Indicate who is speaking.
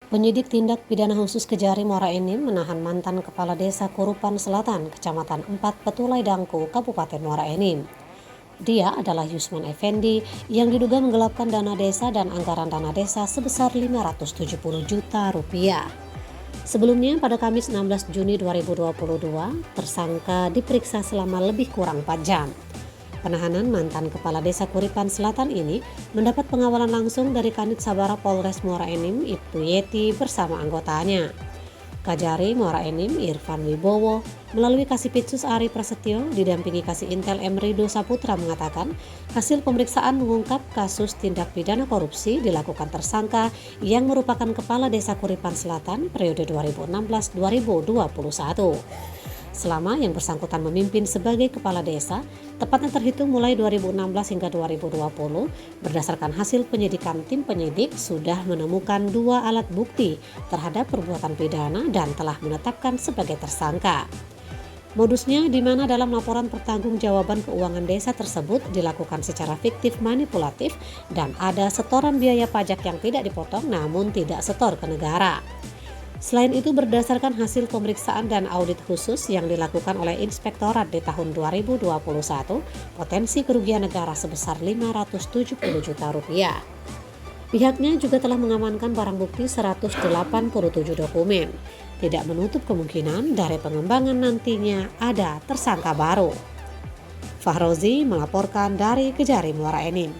Speaker 1: Penyidik Tindak Pidana Khusus Kejari Muara Enim menahan mantan Kepala Desa Kurupan Selatan, Kecamatan 4 Petulai Dangku, Kabupaten Muara Enim. Dia adalah Yusman Effendi yang diduga menggelapkan dana desa dan anggaran dana desa sebesar 570 juta rupiah. Sebelumnya pada Kamis 16 Juni 2022, tersangka diperiksa selama lebih kurang 4 jam. Penahanan mantan Kepala Desa Kuripan Selatan ini mendapat pengawalan langsung dari Kanit Sabara Polres Muara Enim, Ibtu Yeti bersama anggotanya. Kajari Muara Enim Irfan Wibowo melalui Kasipitsus Ari Prasetyo didampingi Kasih Intel M. Rido Saputra mengatakan hasil pemeriksaan mengungkap kasus tindak pidana korupsi dilakukan tersangka yang merupakan Kepala Desa Kuripan Selatan periode 2016-2021. Selama yang bersangkutan memimpin sebagai kepala desa, tepatnya terhitung mulai 2016 hingga 2020, berdasarkan hasil penyidikan tim penyidik sudah menemukan 2 alat bukti terhadap perbuatan pidana dan telah menetapkan sebagai tersangka. Modusnya di mana dalam laporan pertanggungjawaban keuangan desa tersebut dilakukan secara fiktif manipulatif dan ada setoran biaya pajak yang tidak dipotong namun tidak setor ke negara. Selain itu berdasarkan hasil pemeriksaan dan audit khusus yang dilakukan oleh Inspektorat di tahun 2021, potensi kerugian negara sebesar 570 juta rupiah. Pihaknya juga telah mengamankan barang bukti 187 dokumen. Tidak menutup kemungkinan dari pengembangan nantinya ada tersangka baru. Fahrozi melaporkan dari Kejari Muara Enim.